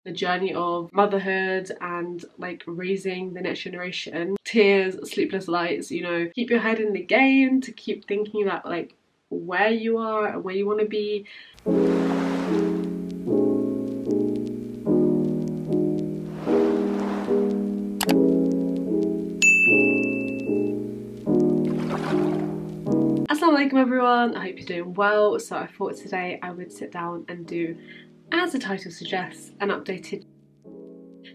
the journey of motherhood and like raising the next generation. Tears, sleepless nights, you know, keep your head in the game, to keep thinking about like where you are and where you want to be. Assalamu alaikum everyone, I hope you're doing well. So I thought today I would sit down and do, as the title suggests, an updated.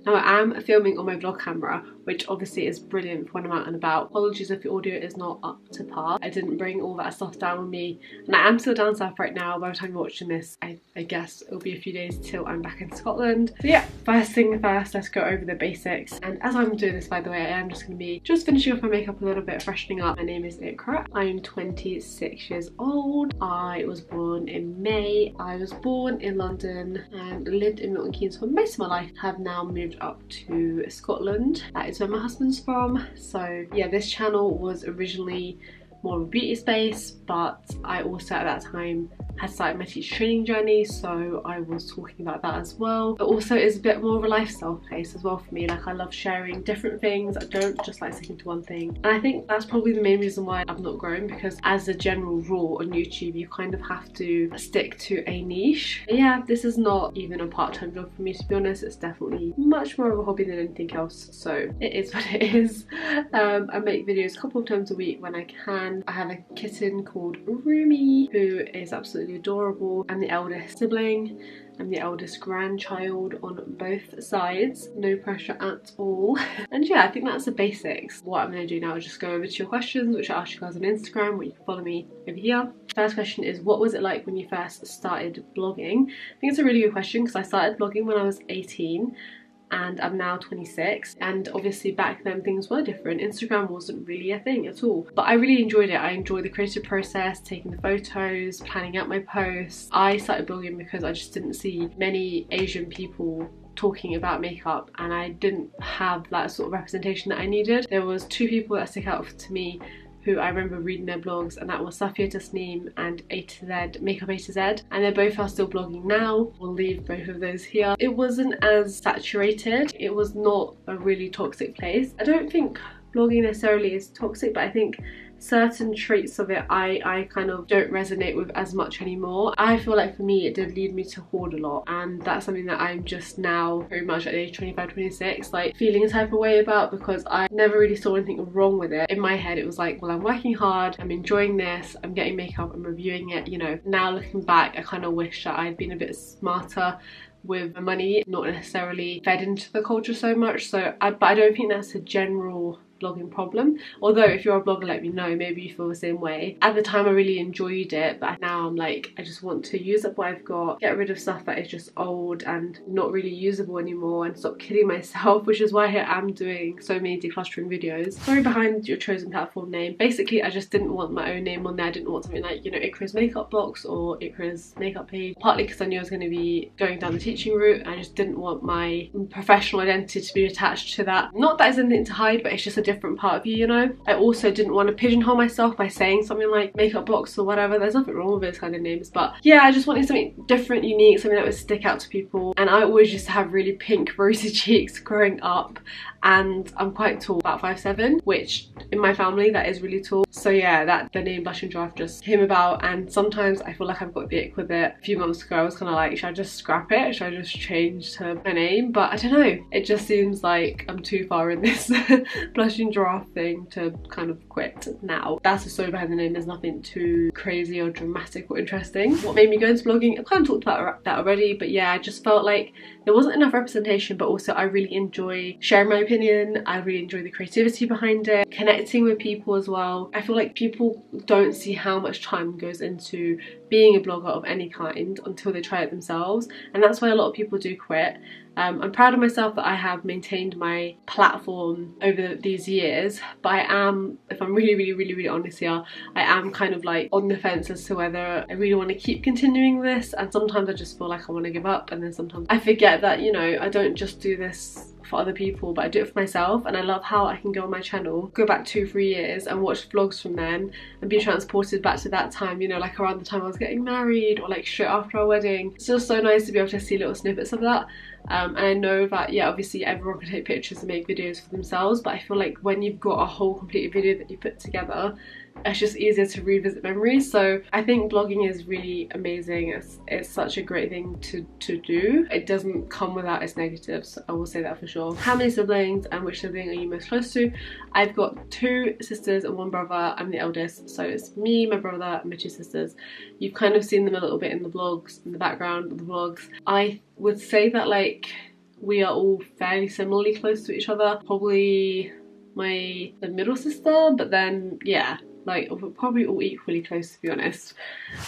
Now I am filming on my vlog camera, which obviously is brilliant for when I'm out and about. Apologies if the audio is not up to par. I didn't bring all that stuff down with me, and I am still down south right now. By the time you're watching this, I guess it'll be a few days till I'm back in Scotland. So yeah, first thing first, let's go over the basics. And as I'm doing this, by the way, I am just going to be finishing off my makeup a little bit, freshening up. My name is Ikra. I'm 26 years old. I was born in May. I was born in London and lived in Milton Keynes for most of my life. Have now moved up to Scotland. That is where my husband's from. So yeah, this channel was originally more of a beauty space, but I also at that time had started my teacher training journey, so I was talking about that as well. But also it's a bit more of a lifestyle place as well for me. Like, I love sharing different things. I don't just like sticking to one thing, and I think that's probably the main reason why I've not grown, because as a general rule on YouTube you kind of have to stick to a niche. But yeah, this is not even a part-time job for me, to be honest. It's definitely much more of a hobby than anything else, so it is what it is. I make videos a couple of times a week when I can. I have a kitten called Rumi who is absolutely adorable. I'm the eldest sibling. I'm the eldest grandchild on both sides. No pressure at all. And yeah, I think that's the basics. What I'm going to do now is just go over to your questions, which I asked you guys on Instagram, where you can follow me over here. First question is, what was it like when you first started blogging? I think it's a really good question, because I started blogging when I was 18. And I'm now 26, and obviously back then things were different. Instagram wasn't really a thing at all, but I really enjoyed it. I enjoyed the creative process, taking the photos, planning out my posts. I started blogging because I just didn't see many Asian people talking about makeup, and I didn't have that sort of representation that I needed. There was two people that stick out to me who I remember reading their blogs, and that was Safia Tasneem and A to Z, Makeup A to Z, and they both are still blogging now. We'll leave both of those here. It wasn't as saturated. It was not a really toxic place. I don't think blogging necessarily is toxic, but I think certain traits of it I kind of don't resonate with as much anymore. I feel like for me it did lead me to hoard a lot, and that's something that I'm just now pretty much at age 25, 26 like feeling a type of way about, because I never really saw anything wrong with it. In my head it was like, well, I'm working hard, I'm enjoying this, I'm getting makeup, I'm reviewing it, you know. Now looking back, I kind of wish that I'd been a bit smarter with my money, not necessarily fed into the culture so much. So but I don't think that's a general blogging problem, although if you're a blogger, let me know, maybe you feel the same way. At the time I really enjoyed it, but now I'm like, I just want to use up what I've got, get rid of stuff that is just old and not really usable anymore, and stop kidding myself, which is why I am doing so many decluttering videos. Sorry behind your chosen platform name. Basically I just didn't want my own name on there. I didn't want something like, you know, Ikra's makeup box or Ikra's makeup page, partly because I knew I was going to be going down the teaching route. I just didn't want my professional identity to be attached to that. Not that it's anything to hide, but it's just a different part of you, you know. I also didn't want to pigeonhole myself by saying something like makeup box or whatever. There's nothing wrong with those kind of names, but yeah, I just wanted something different, unique, something that would stick out to people. And I always used to have really pink rosy cheeks growing up, and I'm quite tall, about 5'7", which in my family that is really tall. So yeah, that the name Blush and Giraffe just came about, and sometimes I feel like I've got the ick with it. A few months ago I was kind of like, should I just scrap it? Should I just change to my name? But I don't know, it just seems like I'm too far in this Blush and Giraffe thing to kind of quit now. That's the story behind the name. There's nothing too crazy or dramatic or interesting. What made me go into blogging, I've kind of talked about that already, but yeah, I just felt like there wasn't enough representation, but also I really enjoy sharing my opinion. I really enjoy the creativity behind it, connecting with people as well. I feel like people don't see how much time goes into being a blogger of any kind until they try it themselves, and that's why a lot of people do quit. I'm proud of myself that I have maintained my platform over these years, but I am, if I'm really honest here, I am kind of like on the fence as to whether I really want to keep continuing this, and sometimes I just feel like I want to give up, and then sometimes I forget that, you know, I don't just do this for other people, but I do it for myself. And I love how I can go on my channel, go back 2-3 years and watch vlogs from then and be transported back to that time, you know, like around the time I was getting married or like straight after our wedding. It's just so nice to be able to see little snippets of that. And I know that, yeah, obviously everyone can take pictures and make videos for themselves, but I feel like when you've got a whole complete video that you put together, it's just easier to revisit memories. So I think vlogging is really amazing. It's such a great thing to do. It doesn't come without its negatives, I will say that for sure. How many siblings and which sibling are you most close to? I've got 2 sisters and 1 brother. I'm the eldest, so it's me, my brother and my 2 sisters. You've kind of seen them a little bit in the vlogs, in the background of the vlogs. I would say that like we are all fairly similarly close to each other. Probably the middle sister, but then yeah, like we're probably all equally close, to be honest.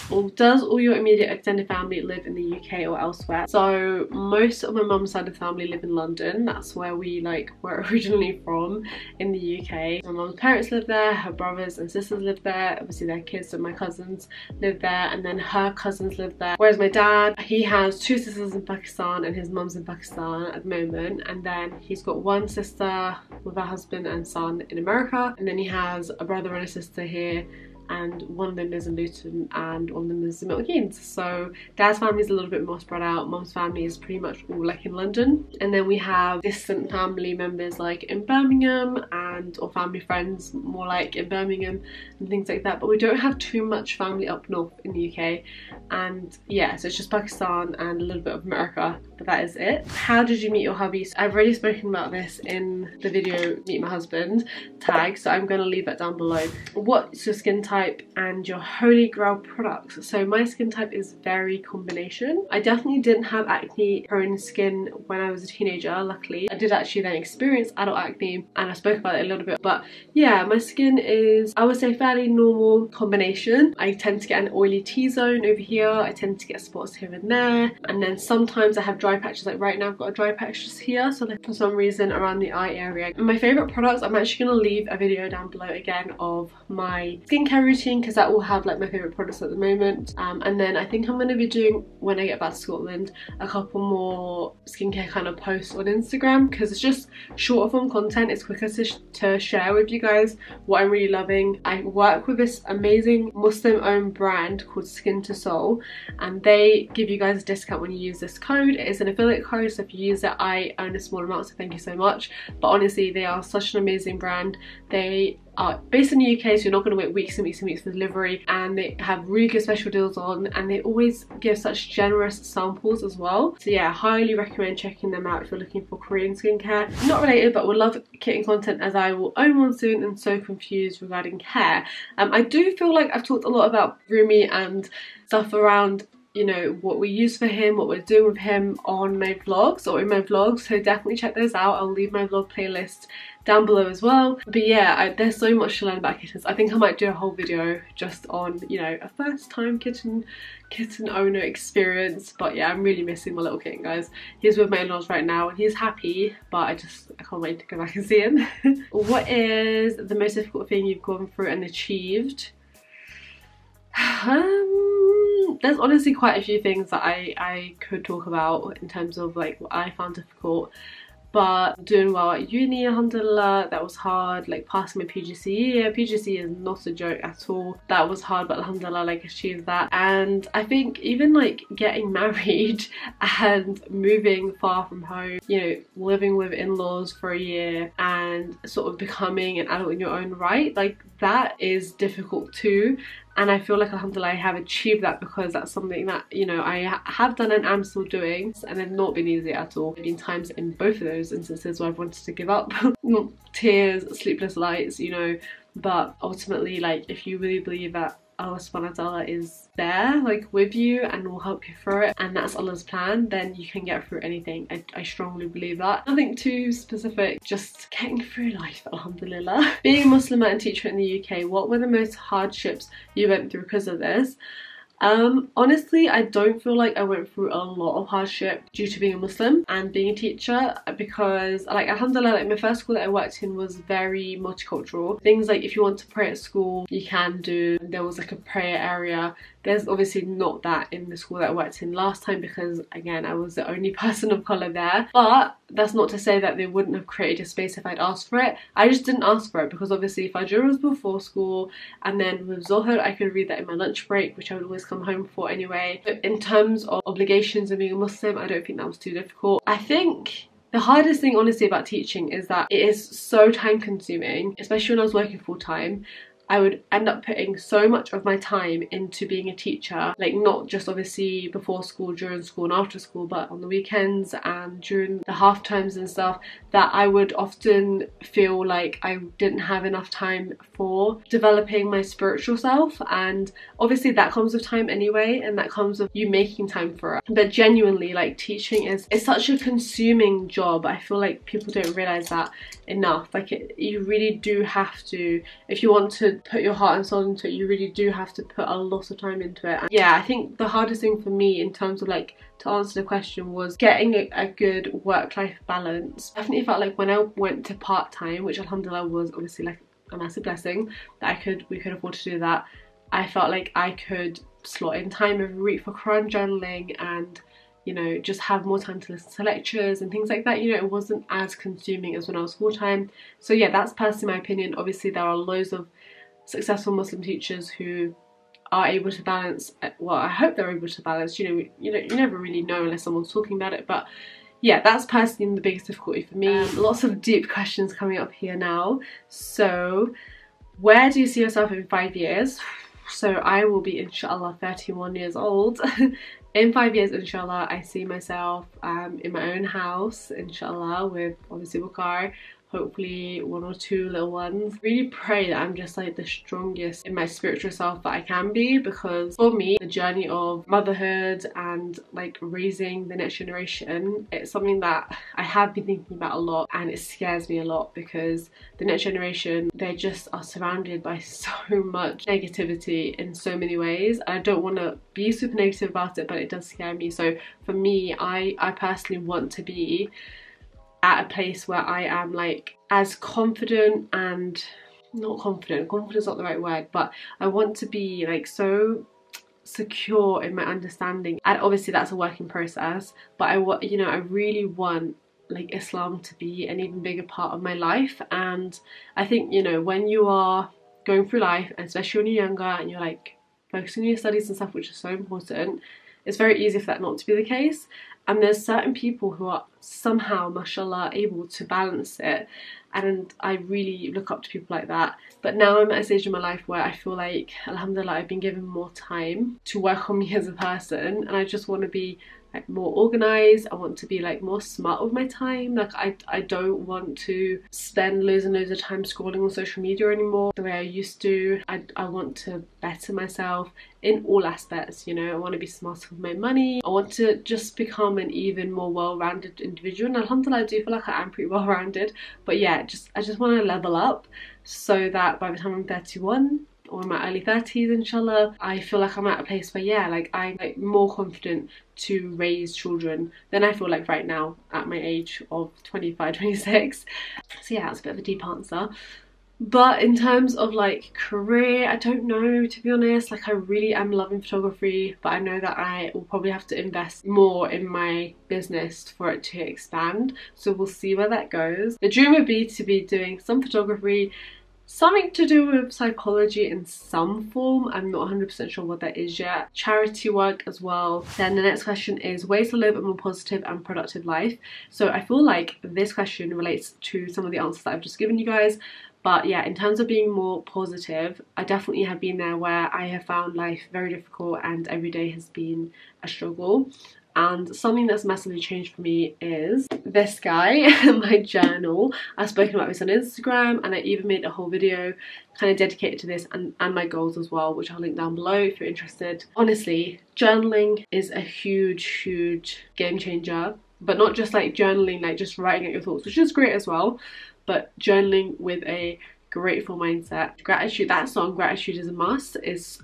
Well, does all your immediate extended family live in the UK or elsewhere? So most of my mum's side of the family live in London. That's where we like were originally from, in the UK. My mum's parents live there, her brothers and sisters live there, obviously their kids and my cousins live there, and then her cousins live there. Whereas my dad, he has 2 sisters in Pakistan and his mum's in Pakistan at the moment, and then he's got 1 sister with her husband and son in America, and then he has a brother and a sister here, and one of them lives in Luton and one of them lives in Milton Keynes. So dad's family is a little bit more spread out. Mum's family is pretty much all like in London, and then we have distant family members like in Birmingham, or family friends more like in Birmingham and things like that, but we don't have too much family up north in the UK. And yeah, so it's just Pakistan and a little bit of America, but that is it. How did you meet your hubby? So I've already spoken about this in the video Meet My Husband tag, so I'm going to leave that down below. What's your skin type and your holy grail products? So my skin type is very combination. I definitely didn't have acne prone skin when I was a teenager, luckily. I did actually then experience adult acne, and I spoke about it a little bit, but yeah, my skin is, I would say, fairly normal combination. I tend to get an oily T-zone over here, I tend to get spots here and there, and then sometimes I have dry patches. Like right now I've got a dry patch just here, so like for some reason around the eye area. And my favourite products, I'm actually going to leave a video down below again of my skincare routine, because that will have like my favourite products at the moment. And then I think I'm going to be doing, when I get back to Scotland, a couple more skincare kind of posts on Instagram, because it's just shorter form content. It's quicker to share with you guys what I'm really loving. I work with this amazing Muslim owned brand called Skin to Soul, and they give you guys a discount when you use this code. It is an affiliate code, so if you use it I earn a small amount, so thank you so much. But honestly, they are such an amazing brand. They are based in the UK, so you're not going to wait weeks and weeks and weeks for delivery, and they have really good special deals on, and they always give such generous samples as well. So yeah, highly recommend checking them out if you're looking for Korean skincare. Not related, but would love kitten content as I will own one soon, and so confused regarding hair. I do feel like I've talked a lot about Rumi and stuff around, you know, what we use for him, what we're doing with him on my vlogs or in my vlogs, so definitely check those out. I'll leave my vlog playlist down below as well. But yeah, there's so much to learn about kittens. I think I might do a whole video just on, you know, a first time kitten owner experience. But yeah, I'm really missing my little kitten, guys. He's with my in-laws right now and he's happy, but I can't wait to go back and see him. What is the most difficult thing you've gone through and achieved? There's honestly quite a few things that I could talk about in terms of like what I found difficult. But doing well at uni, alhamdulillah, that was hard. Like passing my PGCE, yeah, PGCE is not a joke at all. That was hard, but alhamdulillah, like achieved that. And I think even like getting married and moving far from home, you know, living with in-laws for a year and sort of becoming an adult in your own right, like that is difficult too. And I feel like alhamdulillah I have achieved that, because that's something that, you know, I have done and am still doing, and they've not been easy at all. There have been times in both of those instances where I've wanted to give up. Tears, sleepless nights, you know, but ultimately, like, if you really believe that Allah subhanahu wa ta'ala is there, like, with you and will help you through it, and that's Allah's plan, then you can get through anything. I strongly believe that. Nothing too specific, just getting through life, alhamdulillah. Being a Muslim and teacher in the UK, what were the most hardships you went through because of this? Honestly, I don't feel like I went through a lot of hardship due to being a Muslim and being a teacher, because like alhamdulillah, like my first school that I worked in was very multicultural. Things like if you want to pray at school, you can do. There was like a prayer area. There's obviously not that in the school that I worked in last time, because again I was the only person of colour there, but that's not to say that they wouldn't have created a space if I'd asked for it. I just didn't ask for it because obviously Fajr was before school, and then with Zohar I could read that in my lunch break, which I would always come home for anyway. But in terms of obligations and being a Muslim, I don't think that was too difficult. I think the hardest thing honestly about teaching is that it is so time consuming, especially when I was working full time. I would end up putting so much of my time into being a teacher, like not just obviously before school, during school and after school, but on the weekends and during the half terms and stuff, that I would often feel like I didn't have enough time for developing my spiritual self. And obviously that comes with time anyway, and that comes with you making time for it. But genuinely, like, teaching is such a consuming job. I feel like people don't realize that enough. Like, you really do have to, if you want to put your heart and soul into it, you really do have to put a lot of time into it. And yeah, I think the hardest thing for me in terms of, like, to answer the question, was getting a good work-life balance. Definitely felt like when I went to part-time, which alhamdulillah was obviously like a massive blessing that we could afford to do that, I felt like I could slot in time every week for Quran journaling and, you know, just have more time to listen to lectures and things like that. You know, it wasn't as consuming as when I was full-time. So yeah, that's personally my opinion. Obviously there are loads of successful Muslim teachers who are able to balance, well, I hope they're able to balance, you never really know unless someone's talking about it. But yeah, that's personally the biggest difficulty for me. Lots of deep questions coming up here now. So where do you see yourself in 5 years? So I will be inshallah 31 years old. In 5 years, inshallah, I see myself in my own house, inshallah, with obviously Bukar, hopefully 1 or 2 little ones. Really pray that I'm just like the strongest in my spiritual self that I can be, because for me the journey of motherhood and like raising the next generation, it's something that I have been thinking about a lot, and it scares me a lot because the next generation, they just are surrounded by so much negativity in so many ways. I don't want to be super negative about it, but it does scare me. So for me, I personally want to be at a place where I am like as confident, and not confident, confident's not the right word, but I want to be like so secure in my understanding, and obviously that's a working process, but I really want like Islam to be an even bigger part of my life. And I think, you know, when you are going through life, and especially when you're younger and you're like focusing on your studies and stuff, which is so important, it's very easy for that not to be the case. And there's certain people who are somehow, mashallah, able to balance it, and I really look up to people like that. But now I'm at a stage in my life where I feel like, alhamdulillah, I've been given more time to work on me as a person, and I just want to be like more organised. I want to be like more smart with my time. Like I don't want to spend loads and loads of time scrolling on social media anymore the way I used to. I want to better myself in all aspects, you know. I want to be smarter with my money. I want to just become an even more well-rounded individual, and alhamdulillah I do feel like I am pretty well-rounded. But yeah, I just want to level up so that by the time I'm 31 or in my early 30s, inshallah, I feel like I'm at a place where, yeah, like I'm like more confident to raise children than I feel like right now at my age of 25, 26. So yeah, that's a bit of a deep answer. But in terms of like career, I don't know, to be honest. Like, I really am loving photography, but I know that I will probably have to invest more in my business for it to expand. So we'll see where that goes. The dream would be to be doing some photography, something to do with psychology in some form. I'm not 100% sure what that is yet. Charity work as well. Then the next question is ways to live a more positive and productive life. So I feel like this question relates to some of the answers that I've just given you guys. But yeah, in terms of being more positive, I definitely have been there where I have found life very difficult and every day has been a struggle. And something that's massively changed for me is this guy, my journal. I've spoken about this on Instagram, and I even made a whole video kind of dedicated to this and my goals as well, which I'll link down below if you're interested. Honestly, journaling is a huge game changer. But not just like journaling, like just writing out your thoughts, which is great as well, but journaling with a grateful mindset. Gratitude, that song, Gratitude is a Must, is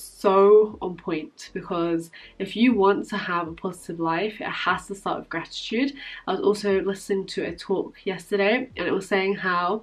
so on point, because if you want to have a positive life, it has to start with gratitude. I was also listening to a talk yesterday, and it was saying how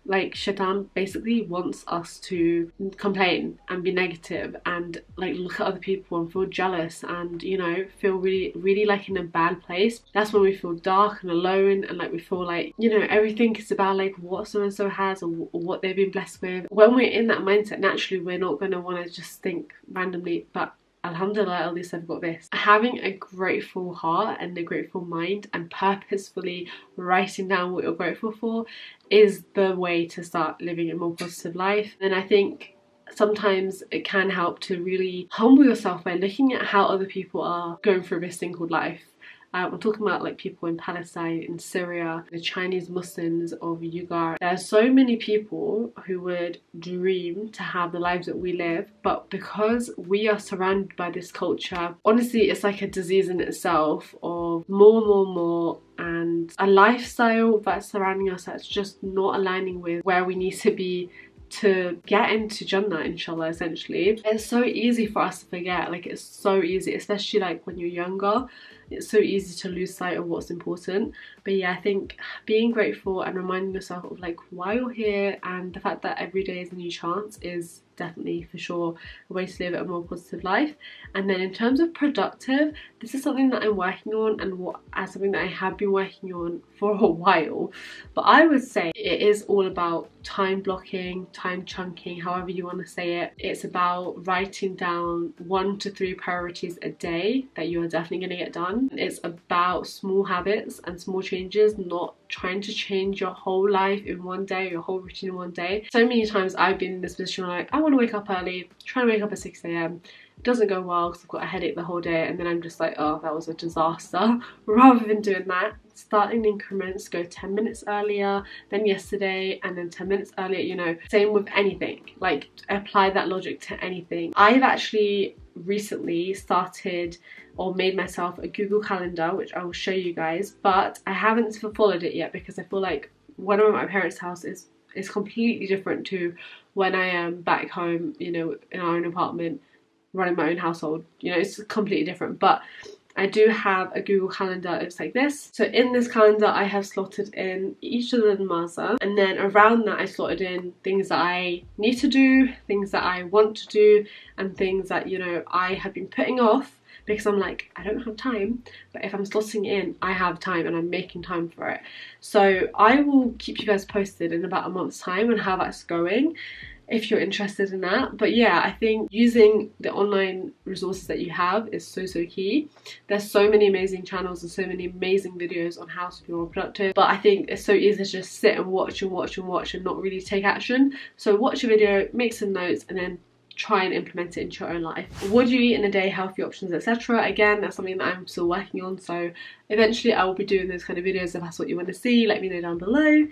Like Shaitan basically wants us to complain and be negative and like look at other people and feel jealous and, you know, feel really like in a bad place. That's when we feel dark and alone, and like we feel like, you know, everything is about like what so and so has or what they've been blessed with. When we're in that mindset, naturally we're not going to want to just think randomly, but alhamdulillah, at least I've got this. Having a grateful heart and a grateful mind and purposefully writing down what you're grateful for is the way to start living a more positive life. And I think sometimes it can help to really humble yourself by looking at how other people are going through this thing called life. I'm talking about like people in Palestine, in Syria, the Chinese Muslims of Uyghur. There are so many people who would dream to have the lives that we live, but because we are surrounded by this culture, honestly it's like a disease in itself of more, and a lifestyle that's surrounding us that's just not aligning with where we need to be to get into Jannah, inshallah, essentially. It's so easy for us to forget, like it's so easy, especially like when you're younger. It's so easy to lose sight of what's important. But yeah, I think being grateful and reminding yourself of like why you're here and the fact that every day is a new chance is definitely for sure a way to live a more positive life. And then in terms of productive, this is something that I'm working on and something that I have been working on for a while. But I would say it is all about time blocking, time chunking, however you want to say it. It's about writing down 1 to 3 priorities a day that you are definitely going to get done. It's about small habits and small changes, not trying to change your whole life in one day, your whole routine in one day. So many times I've been in this position where like, I want to wake up early, trying to wake up at 6 a.m. It doesn't go well because I've got a headache the whole day, and then I'm just like, oh, that was a disaster. Rather than doing that, start in increments, go 10 minutes earlier than yesterday and then 10 minutes earlier, you know. Same with anything, like apply that logic to anything. I've actually recently started or made myself a Google Calendar, which I will show you guys, but I haven't followed it yet because I feel like when I'm at my parents' house is completely different to when I am back home, you know, in our own apartment, running my own household. You know, it's completely different. But I do have a Google Calendar. It's like this. So in this calendar, I have slotted in each of the namaza, and then around that I slotted in things that I need to do, things that I want to do, and things that, you know, I have been putting off because I'm like, I don't have time. But if I'm slotting in, I have time and I'm making time for it. So I will keep you guys posted in about a month's time on how that's going, if you're interested in that. But yeah, I think using the online resources that you have is so key. There's so many amazing channels and so many amazing videos on how to be more productive, but I think it's so easy to just sit and watch and not really take action. So watch a video, make some notes, and then try and implement it into your own life. What do you eat in a day, healthy options, etc. Again, that's something that I'm still working on, so eventually I will be doing those kind of videos. If that's what you want to see, let me know down below.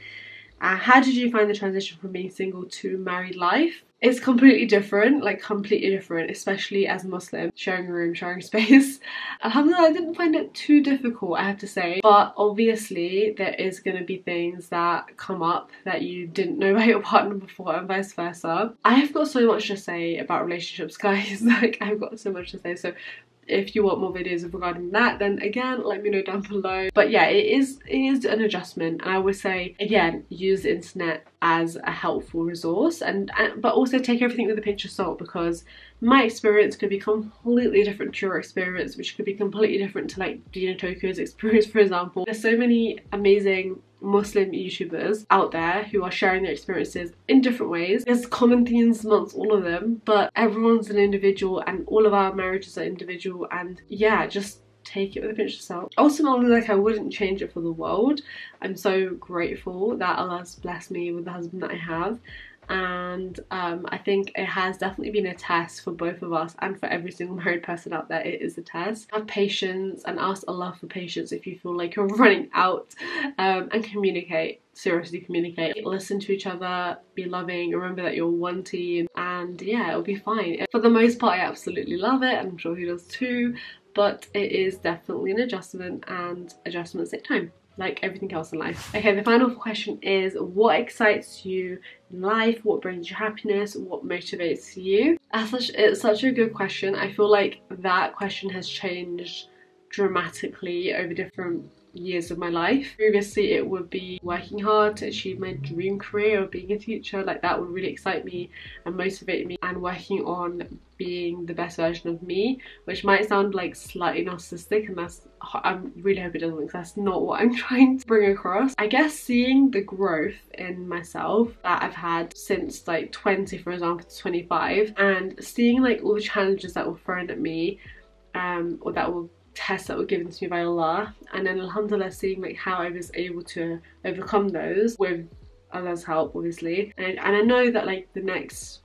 How did you find the transition from being single to married life? It's completely different, like completely different, especially as a Muslim, sharing a room, sharing space. Alhamdulillah, I didn't find it too difficult, I have to say, but obviously there is going to be things that come up that you didn't know about your partner before and vice versa. I have got so much to say about relationships, guys. Like, I've got so much to say, so if you want more videos regarding that, then again, let me know down below. But yeah, it is an adjustment, and I would say again, use the internet as a helpful resource, but also take everything with a pinch of salt, because my experience could be completely different to your experience, which could be completely different to like Dina Toko's experience, for example. There's so many amazing Muslim YouTubers out there who are sharing their experiences in different ways. There's common themes amongst all of them, but everyone's an individual and all of our marriages are individual, and yeah, just take it with a pinch of salt. Ultimately, like, I wouldn't change it for the world. I'm so grateful that Allah's blessed me with the husband that I have, and I think it has definitely been a test for both of us and for every single married person out there. It is a test. Have patience and ask Allah for patience if you feel like you're running out, and communicate. Seriously, communicate. Listen to each other, be loving, remember that you're one team, and yeah, it'll be fine. For the most part, I absolutely love it, and I'm sure he does too, but it is definitely an adjustment, and adjustments take time, like everything else in life. Okay, the final question is, what excites you in life? What brings you happiness? What motivates you? It's such a good question. I feel like that question has changed dramatically over different years of my life. Previously it would be working hard to achieve my dream career of being a teacher. Like, that would really excite me and motivate me, and working on being the best version of me, which might sound like slightly narcissistic, and I really hope it doesn't, because that's not what I'm trying to bring across. I guess seeing the growth in myself that I've had since like 20, for example, to 25, and seeing like all the challenges that were thrown at me, or that were tests that were given to me by Allah, and then alhamdulillah seeing like how I was able to overcome those with Allah's help, obviously. And I know that like the next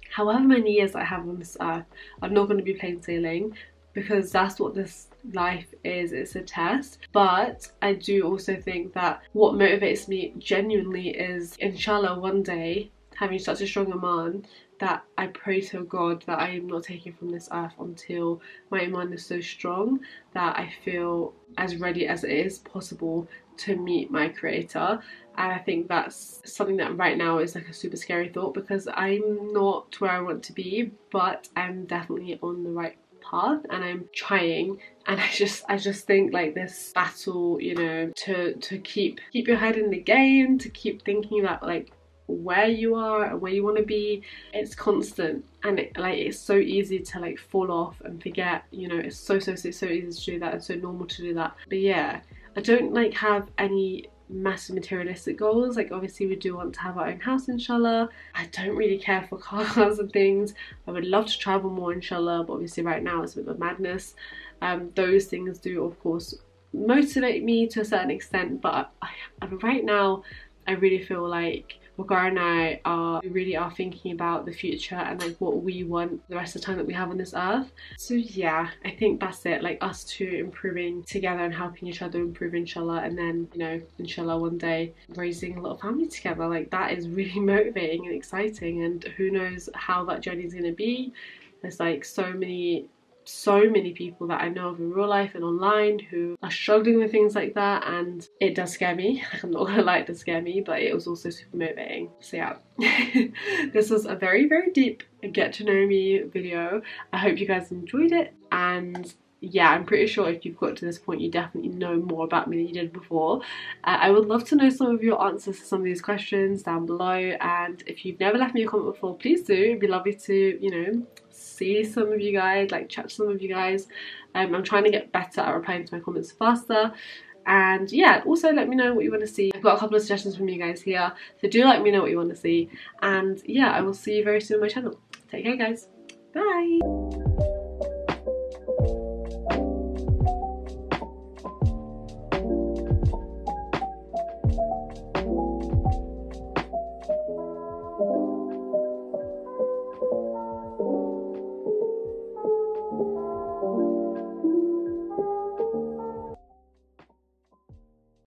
however many years I have on this earth, I'm not going to be plain sailing, because that's what this life is. It's a test. But I do also think that what motivates me genuinely is, inshallah, one day having such a strong iman that I pray to God that I am not taken from this earth until my iman is so strong that I feel as ready as it is possible to meet my creator. And I think that's something that right now is like a super scary thought, because I'm not where I want to be, but I'm definitely on the right path and I'm trying. And I just think like this battle, you know, to keep your head in the game, to keep thinking about like where you are and where you want to be, it's constant, and it's so easy to like fall off and forget, you know. It's so easy to do that, and so normal to do that. But yeah, I don't like have any massive materialistic goals. Like, obviously we do want to have our own house, inshallah. I don't really care for cars and things. I would love to travel more, inshallah, but obviously right now it's a bit of a madness. Those things do of course motivate me to a certain extent, but right now I really feel like Gara and I really are thinking about the future and like what we want the rest of the time that we have on this earth. So yeah, I think that's it, like us two improving together and helping each other improve, inshallah, and then, you know, inshallah one day raising a little family together. Like, that is really motivating and exciting, and who knows how that journey is going to be. There's like so many people that I know of in real life and online who are struggling with things like that, and it does scare me. Like, I'm not gonna lie, it does scare me, but it was also super motivating. So yeah, this was a very deep get to know me video. I hope you guys enjoyed it, and yeah, I'm pretty sure if you've got to this point you definitely know more about me than you did before. I would love to know some of your answers to some of these questions down below, and if you've never left me a comment before, please do. It'd be lovely to, you know, see some of you guys, like chat to some of you guys. I'm trying to get better at replying to my comments faster. And yeah, also let me know what you want to see. I've got a couple of suggestions from you guys here, so do let me know what you want to see. And yeah, I will see you very soon on my channel. Take care guys, bye.